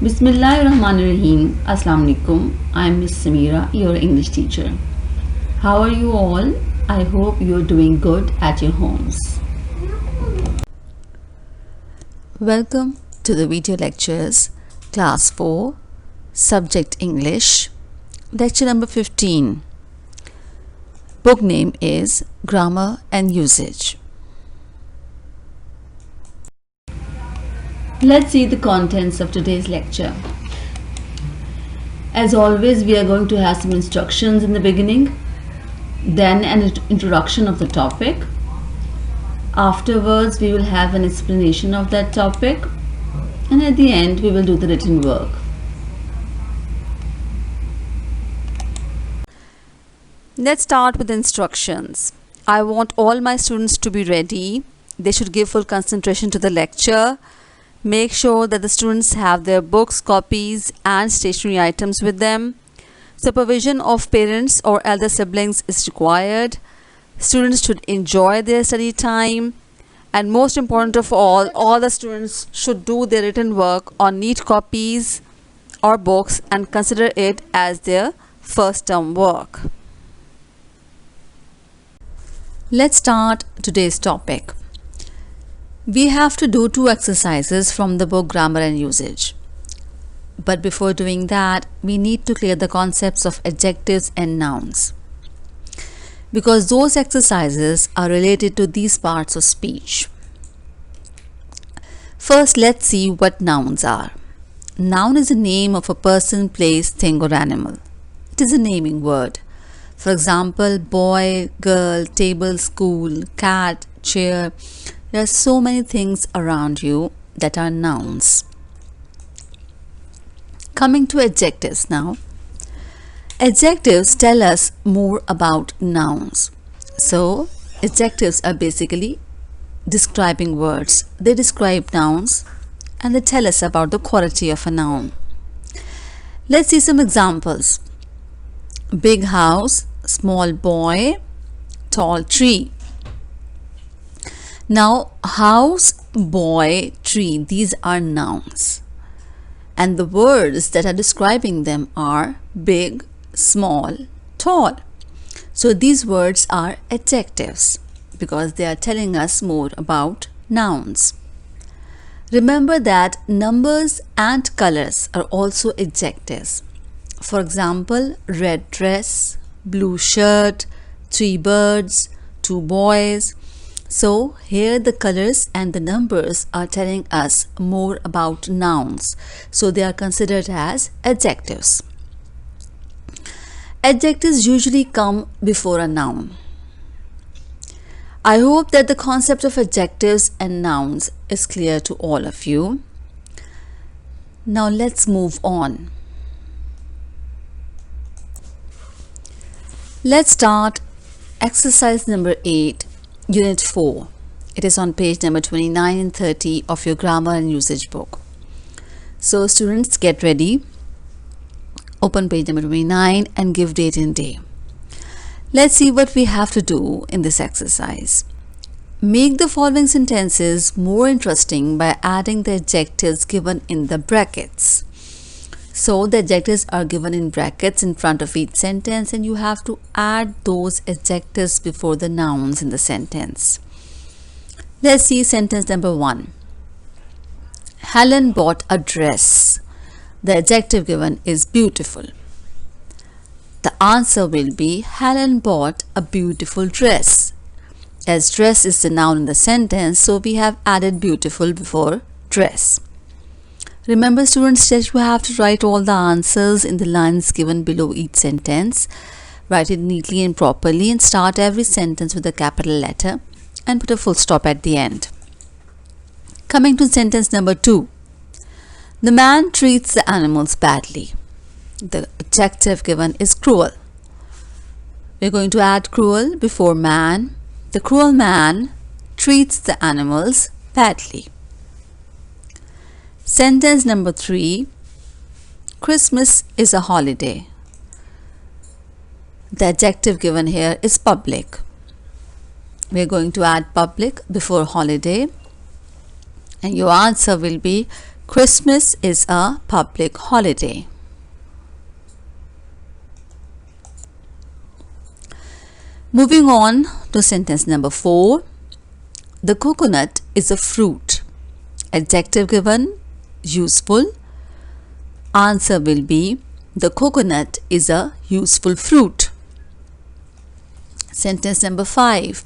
Bismillahirrahmanirrahim. Assalamu alaikum. I'm Miss Samira, your English teacher. How are you all? I hope you're doing good at your homes. Welcome to the video lectures, Class 4, Subject English, Lecture number 15. Book name is Grammar and Usage. Let's see the contents of today's lecture. As always, we are going to have some instructions in the beginning, then an introduction of the topic. Afterwards, we will have an explanation of that topic, and at the end, we will do the written work. Let's start with instructions. I want all my students to be ready. They should give full concentration to the lecture. Make sure that the students have their books, copies and stationery items with them. Supervision of parents or elder siblings is required. Students should enjoy their study time. And most important of all the students should do their written work on neat copies or books and consider it as their first term work. Let's start today's topic. We have to do 2 exercises from the book Grammar and Usage. But before doing that, we need to clear the concepts of adjectives and nouns, because those exercises are related to these parts of speech. First, let's see what nouns are. Noun is a name of a person, place, thing or animal. It is a naming word. For example, boy, girl, table, school, cat, chair. There are so many things around you that are nouns. Coming to adjectives now. Adjectives tell us more about nouns. So, adjectives are basically describing words. They describe nouns and they tell us about the quality of a noun. Let's see some examples. Big house, small boy, tall tree. Now, house, boy, tree, these are nouns. And the words that are describing them are big, small, tall. So these words are adjectives because they are telling us more about nouns. Remember that numbers and colors are also adjectives. For example, red dress, blue shirt, 3 birds, 2 boys. So here the colors and the numbers are telling us more about nouns. So they are considered as adjectives. Adjectives usually come before a noun. I hope that the concept of adjectives and nouns is clear to all of you. Now let's move on. Let's start exercise number 8. Unit 4. It is on page number 29 and 30 of your Grammar and Usage book. So students, get ready. Open page number 29 and give date and day. Let's see what we have to do in this exercise. Make the following sentences more interesting by adding the adjectives given in the brackets. So the adjectives are given in brackets in front of each sentence and you have to add those adjectives before the nouns in the sentence. Let's see sentence number 1. Helen bought a dress. The adjective given is beautiful. The answer will be Helen bought a beautiful dress. As dress is the noun in the sentence, so we have added beautiful before dress. Remember students that you have to write all the answers in the lines given below each sentence. Write it neatly and properly and start every sentence with a capital letter and put a full stop at the end. Coming to sentence number 2. The man treats the animals badly. The adjective given is cruel. We're going to add cruel before man. The cruel man treats the animals badly. Sentence number 3. Christmas is a holiday. The adjective given here is public. We are going to add public before holiday and your answer will be Christmas is a public holiday. Moving on to sentence number 4. The coconut is a fruit. Adjective given, useful. Answer will be the coconut is a useful fruit. Sentence number 5.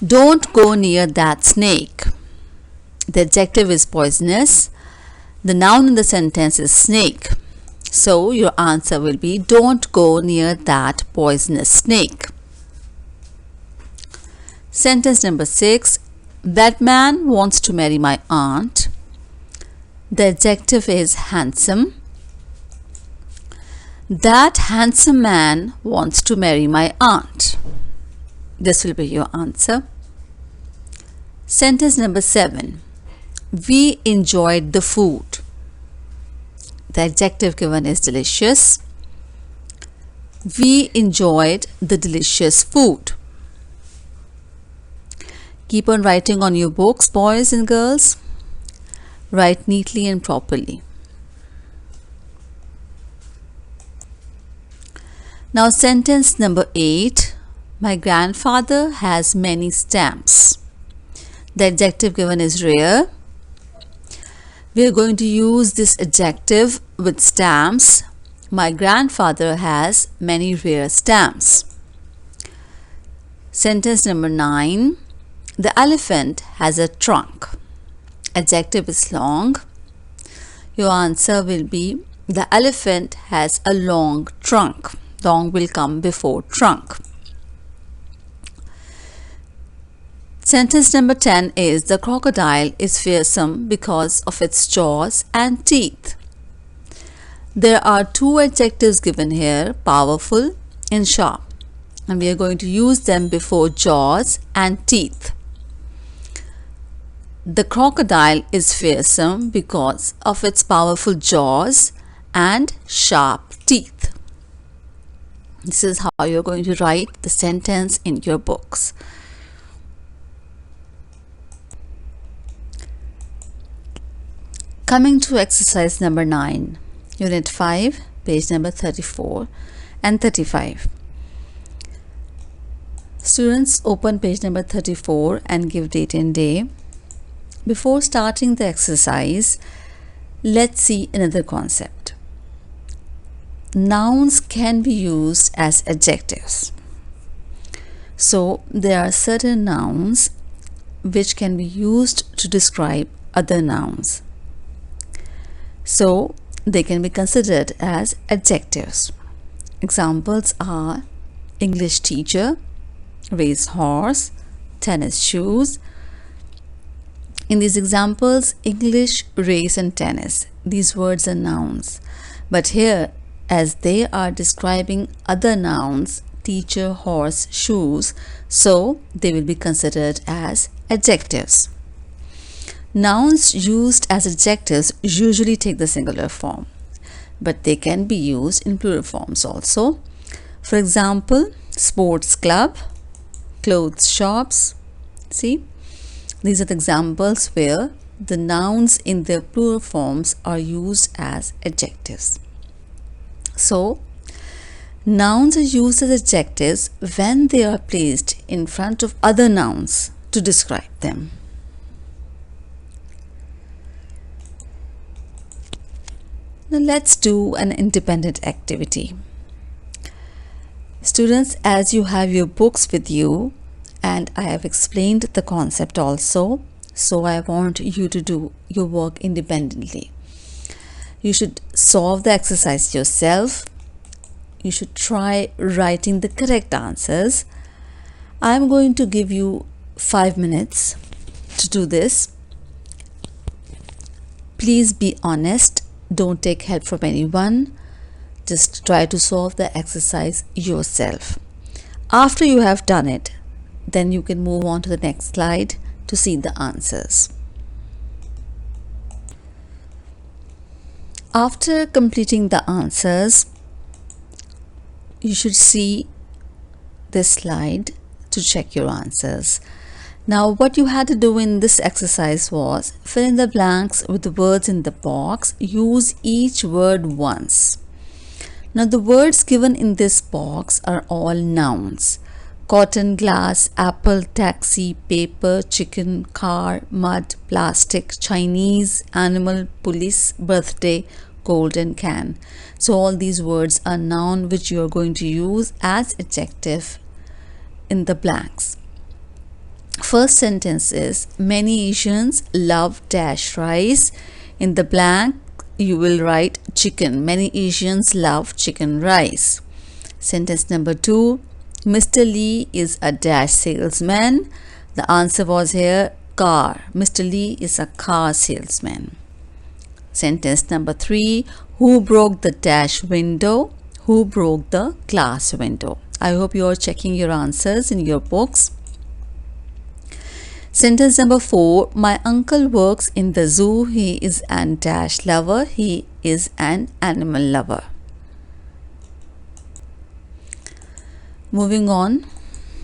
Don't go near that snake. The adjective is poisonous. The noun in the sentence is snake. So your answer will be don't go near that poisonous snake. Sentence number 6. That man wants to marry my aunt. The adjective is handsome. That handsome man wants to marry my aunt. This will be your answer. Sentence number 7. We enjoyed the food. The adjective given is delicious. We enjoyed the delicious food. Keep on writing on your books, boys and girls. Write neatly and properly. Now sentence number 8. My grandfather has many stamps. The adjective given is rare. We are going to use this adjective with stamps. My grandfather has many rare stamps. Sentence number 9. The elephant has a trunk. Adjective is long. Your answer will be the elephant has a long trunk. Long will come before trunk. Sentence number 10 is the crocodile is fearsome because of its jaws and teeth. There are two adjectives given here, powerful and sharp, and we are going to use them before jaws and teeth. The crocodile is fearsome because of its powerful jaws and sharp teeth. This is how you're going to write the sentence in your books. Coming to exercise number 9, Unit 5, page number 34 and 35. Students, open page number 34 and give date and day. Before starting the exercise, let's see another concept. Nouns can be used as adjectives. So there are certain nouns which can be used to describe other nouns. So they can be considered as adjectives. Examples are English teacher, race horse, tennis shoes. In these examples, English, race and tennis, these words are nouns. But here, as they are describing other nouns, teacher, horse, shoes, so they will be considered as adjectives. Nouns used as adjectives usually take the singular form, but they can be used in plural forms also. For example, sports club, clothes shops. See, these are the examples where the nouns in their plural forms are used as adjectives. So, nouns are used as adjectives when they are placed in front of other nouns to describe them. Now let's do an independent activity. Students, as you have your books with you and I have explained the concept also, so I want you to do your work independently. You should solve the exercise yourself. You should try writing the correct answers. I am going to give you 5 minutes to do this. Please be honest. Don't take help from anyone. Just try to solve the exercise yourself. After you have done it, then you can move on to the next slide to see the answers. After completing the answers, you should see this slide to check your answers. Now what you had to do in this exercise was fill in the blanks with the words in the box. Use each word once. Now the words given in this box are all nouns. Cotton, glass, apple, taxi, paper, chicken, car, mud, plastic, Chinese, animal, police, birthday, golden can. So all these words are noun which you are going to use as adjective in the blanks. First sentence is many Asians love dash rice. In the blank you will write chicken. Many Asians love chicken rice. Sentence number 2, Mr. Lee is a dash salesman. The answer was here car. Mr. Lee is a car salesman. Sentence number 3, who broke the dash window? Who broke the glass window? I hope you are checking your answers in your books. Sentence number 4, my uncle works in the zoo. He is an dash lover. He is an animal lover. Moving on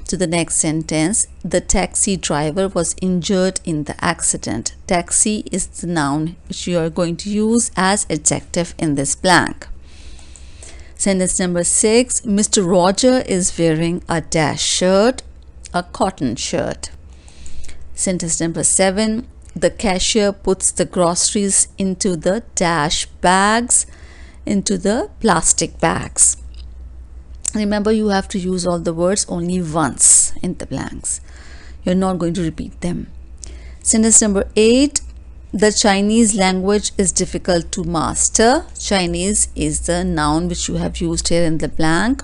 to the next sentence, the taxi driver was injured in the accident. Taxi is the noun which you are going to use as adjective in this blank. Sentence number 6, Mr. Roger is wearing a dash shirt, a cotton shirt. Sentence number 7, the cashier puts the groceries into the dash bags, into the plastic bags. Remember, you have to use all the words only once in the blanks. You're not going to repeat them. Sentence number 8, the Chinese language is difficult to master. Chinese is the noun which you have used here in the blank.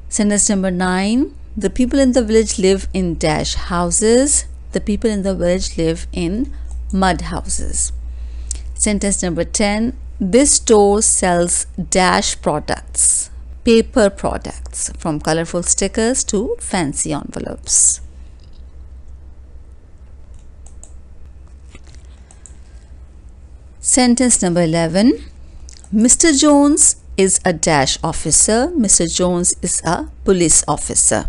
Sentence number 9, the people in the village live in dash houses. The people in the village live in mud houses. Sentence number 10, this store sells dash products. Paper products, from colorful stickers to fancy envelopes. Sentence number 11, Mr. Jones is a dash officer. Mr. Jones is a police officer.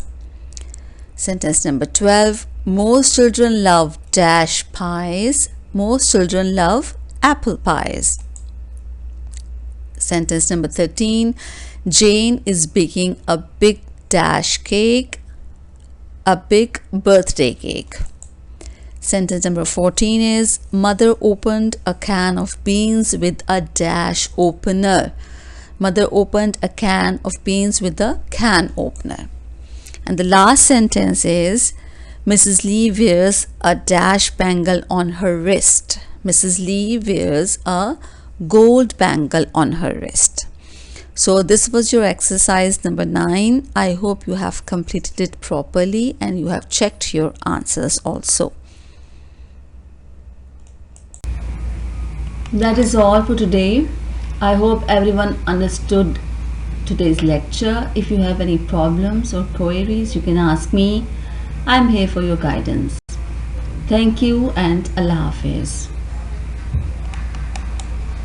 Sentence number 12, most children love dash pies. Most children love apple pies. Sentence number 13, Jane is baking a big dash cake, a big birthday cake. Sentence number 14 is, mother opened a can of beans with a dash opener. Mother opened a can of beans with a can opener. And the last sentence is, Mrs. Lee wears a dash bangle on her wrist. Mrs. Lee wears a gold bangle on her wrist. So this was your exercise number 9. I hope you have completed it properly and you have checked your answers also. That is all for today. I hope everyone understood today's lecture. If you have any problems or queries, you can ask me. I'm here for your guidance. Thank you and Allah Hafiz.